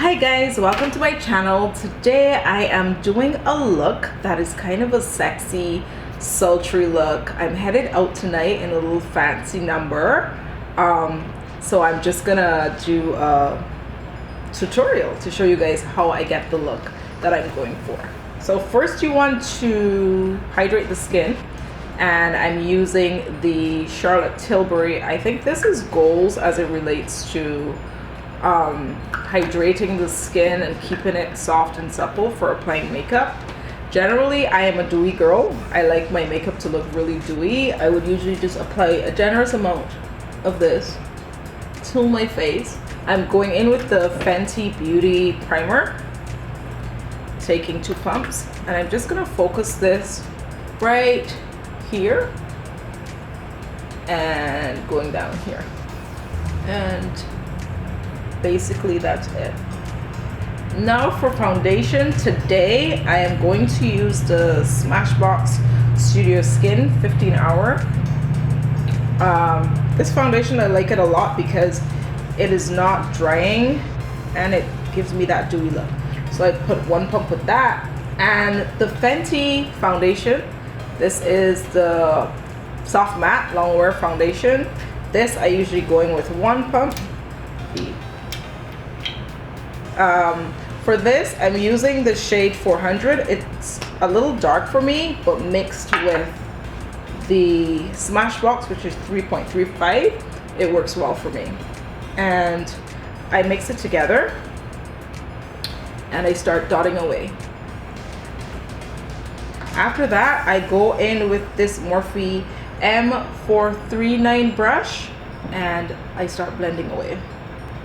Hi guys, welcome to my channel. Today I am doing a look that is kind of a sexy, sultry look. I'm headed out tonight in a little fancy number. So I'm just gonna do a tutorial to show you guys how I get the look that I'm going for. So first you want to hydrate the skin, and I'm using the Charlotte Tilbury. I think this is goals as it relates to hydrating the skin and keeping it soft and supple for applying makeup. Generally, I am a dewy girl. I like my makeup to look really dewy. I would usually just apply a generous amount of this to my face. I'm going in with the Fenty Beauty Primer, taking 2 pumps, and I'm just gonna focus this right here and going down here, and basically that's it. Now for foundation, today I am going to use the Smashbox Studio Skin 15 Hour. This foundation, I like it a lot because it is not drying and it gives me that dewy look. So I put 1 pump with that, and the Fenty foundation, this is the Soft Matte Long Wear Foundation. This I usually go in with 1 pump. For this, I'm using the shade 400. It's a little dark for me, but mixed with the Smashbox, which is 3.35, it works well for me. And I mix it together and I start dotting away. After that, I go in with this Morphe M439 brush and I start blending away.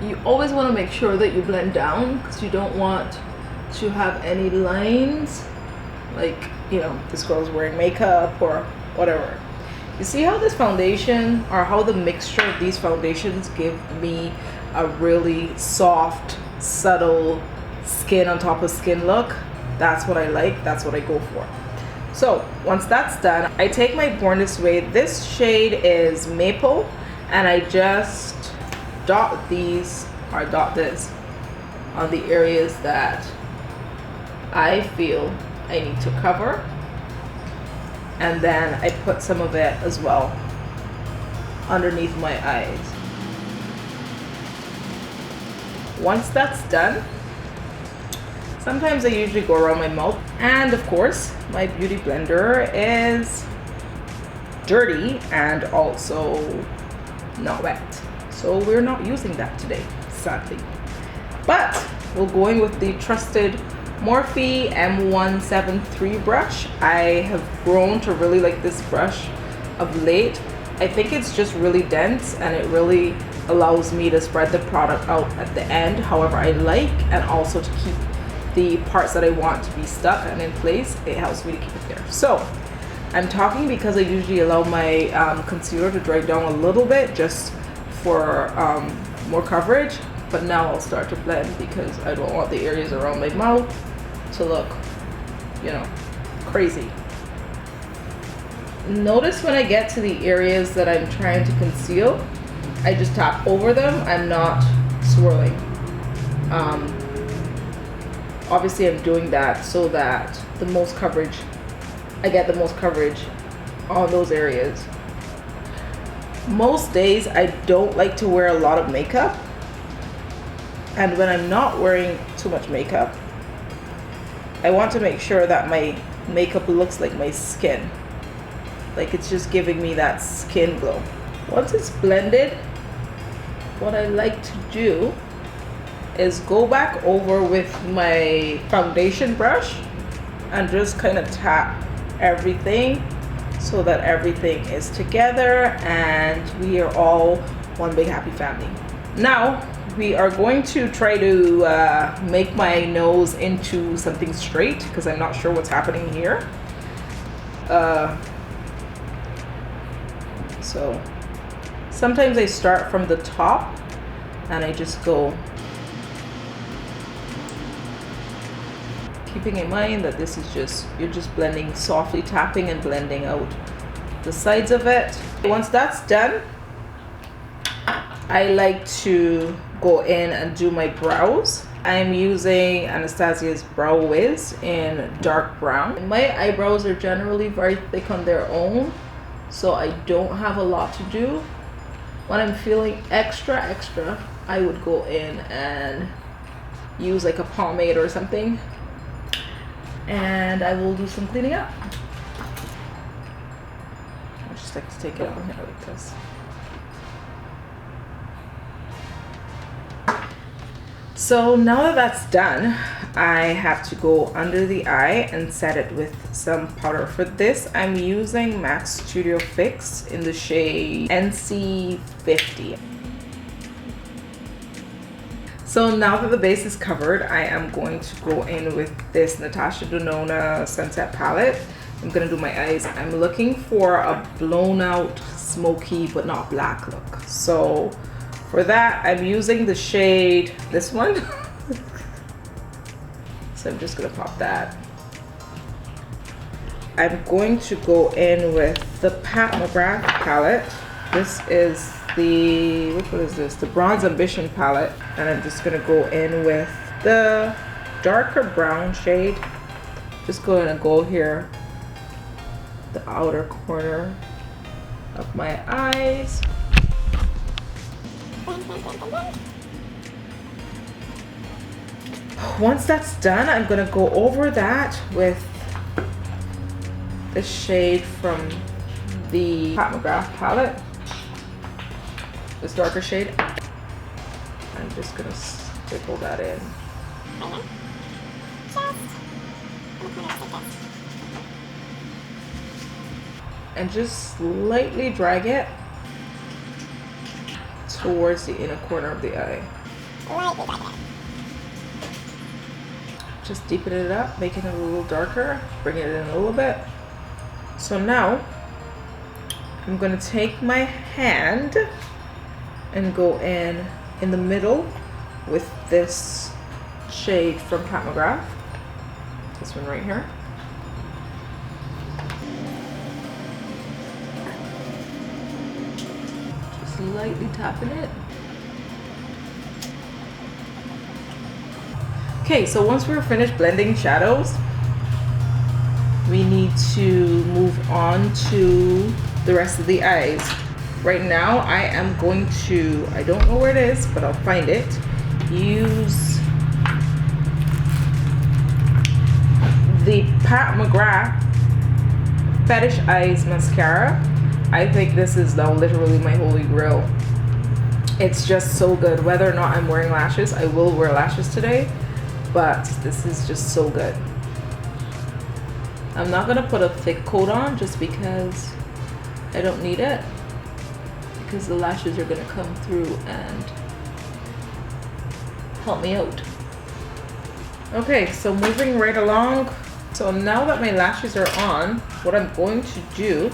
You always want to make sure that you blend down because you don't want to have any lines, like, you know, this girl's wearing makeup or whatever. You see how this foundation, or how the mixture of these foundations give me a really soft, subtle skin on top of skin look? That's what I like, that's what I go for. So once that's done, I take my Born This Way. This shade is Maple, and I just dot these, or dot this on the areas that I feel I need to cover, and then I put some of it as well underneath my eyes. Once that's done, sometimes I usually go around my mouth, and of course my beauty blender is dirty and also not wet. So we're not using that today, sadly. But we're going with the trusted Morphe M173 brush. I have grown to really like this brush of late. I think it's just really dense and it really allows me to spread the product out at the end however I like, and also to keep the parts that I want to be stuck and in place. It helps me to keep it there. So I'm talking because I usually allow my concealer to dry down a little bit just for more coverage, but now I'll start to blend because I don't want the areas around my mouth to look, you know, crazy. Notice when I get to the areas that I'm trying to conceal, I just tap over them. I'm not swirling. Obviously I'm doing that so that the most coverage, I get the most coverage on those areas. Most days I don't like to wear a lot of makeup, and when I'm not wearing too much makeup, I want to make sure that my makeup looks like my skin, like it's just giving me that skin glow. Once it's blended, what I like to do is go back over with my foundation brush and just kind of tap everything so that everything is together and we are all one big happy family. Now we are going to try to make my nose into something straight because I'm not sure what's happening here. So sometimes I start from the top and I just go, keeping in mind that this is just, you're just blending, softly tapping and blending out the sides of it. Once that's done, I like to go in and do my brows. I'm using Anastasia's Brow Wiz in dark brown. My eyebrows are generally very thick on their own, so I don't have a lot to do. When I'm feeling extra, I would go in and use like a pomade or something, and I will do some cleaning up. I just like to take it on here like this. So now that that's done, I have to go under the eye and set it with some powder. For this, I'm using MAC Studio Fix in the shade NC50. So now that the base is covered, I am going to go in with this Natasha Denona Sunset palette. I'm gonna do my eyes. I'm looking for a blown out, smoky, but not black look. So for that, I'm using the shade, this one. So I'm just gonna pop that. I'm going to go in with the McGrath palette. This is the, which one is this? The Bronze Ambition palette. And I'm just gonna go in with the darker brown shade. Just going to go here, the outer corner of my eyes. Once that's done, I'm gonna go over that with the shade from the McGrath palette, this darker shade. I'm just gonna stipple that in. And just lightly drag it towards the inner corner of the eye. Just deepen it up, making it a little darker, bring it in a little bit. So now I'm gonna take my hand and go in the middle with this shade from McGrath, this one right here. Just lightly tapping it. Okay, so once we're finished blending shadows, we need to move on to the rest of the eyes. Right now, I am going to, I don't know where it is, but I'll find it, use the McGrath Fetish Eyes Mascara. I think this is now literally my holy grail. It's just so good. Whether or not I'm wearing lashes, I will wear lashes today, but this is just so good. I'm not gonna put a thick coat on just because I don't need it, because the lashes are gonna come through and help me out. Okay, so moving right along. So now that my lashes are on, what I'm going to do,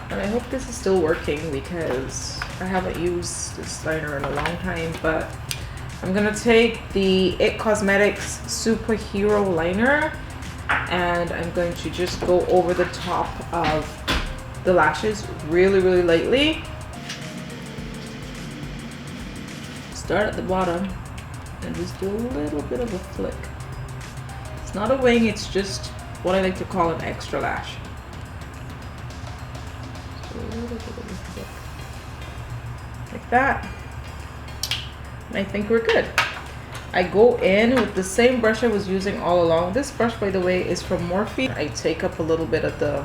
and I hope this is still working because I haven't used this liner in a long time, but I'm gonna take the IT Cosmetics Superhero Liner and I'm going to just go over the top of the lashes really, really lightly. Start at the bottom and just do a little bit of a flick. It's not a wing, it's just what I like to call an extra lash. So a little bit of a flick. Like that. And I think we're good. I go in with the same brush I was using all along. This brush, by the way, is from Morphe. I take up a little bit of the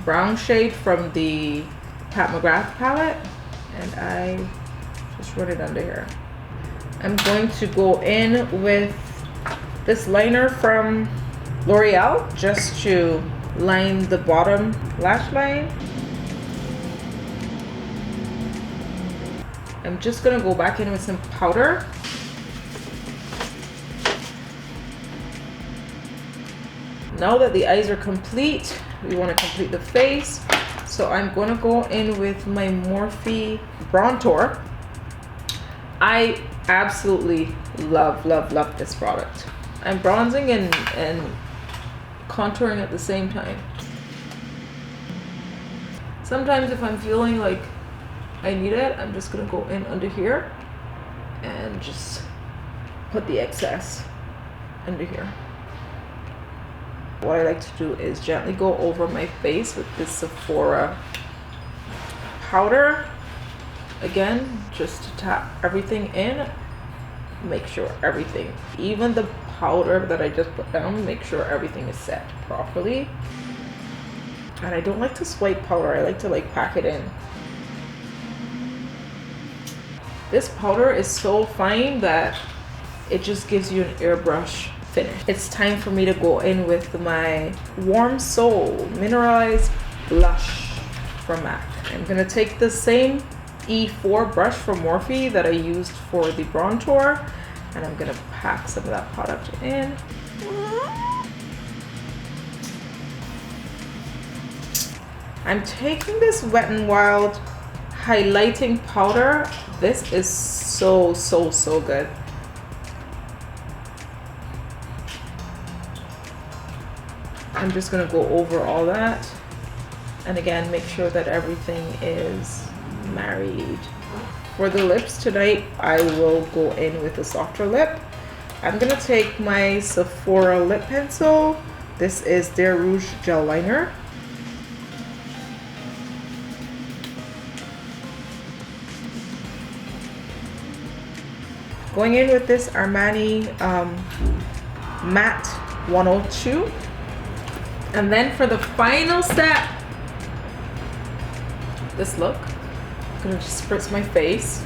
brown shade from the McGrath palette and I just run it under here. I'm going to go in with this liner from Loreal just to line the bottom lash line. I'm just gonna go back in with some powder. Now that the eyes are complete, we want to complete the face. So I'm gonna go in with my Morphe Brontour. I absolutely love this product. I'm bronzing and contouring at the same time. Sometimes if I'm feeling like I need it, I'm just gonna go in under here and just put the excess under here. What I like to do is gently go over my face with this Sephora powder. Again, just to tap everything in, make sure everything, even the powder that I just put down, make sure everything is set properly. And I don't like to swipe powder, I like to like pack it in. This powder is so fine that it just gives you an airbrush finish. It's time for me to go in with my Warm Soul Mineralized Blush from MAC. I'm gonna take the same E4 brush from Morphe that I used for the Brontour, and I'm gonna pack some of that product in. I'm taking this Wet n Wild highlighting powder. This is so good. I'm just gonna go over all that, and again, make sure that everything is married. For the lips tonight, I will go in with a softer lip. I'm gonna take my Sephora lip pencil. This is their Rouge Gel Liner. Going in with this Armani Matte 102. And then for the final step, this look. I'm gonna just spritz my face.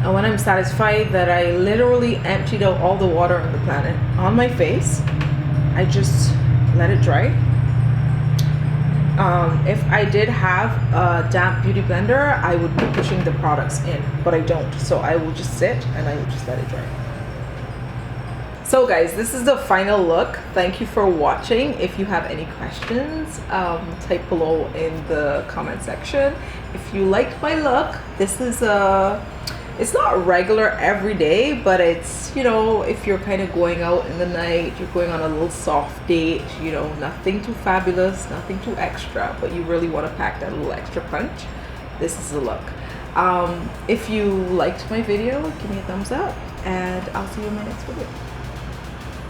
And when I'm satisfied that I literally emptied out all the water on the planet on my face, I just let it dry. If I did have a damp beauty blender, I would be pushing the products in, but I don't. So I will just sit and I will just let it dry. So guys, this is the final look. Thank you for watching. If you have any questions, type below in the comment section. If you liked my look, this is it's not regular every day, but it's, you know, if you're kind of going out in the night, you're going on a little soft date, you know, nothing too fabulous, nothing too extra, but you really want to pack that little extra punch, this is the look. If you liked my video, give me a thumbs up, and I'll see you in my next video.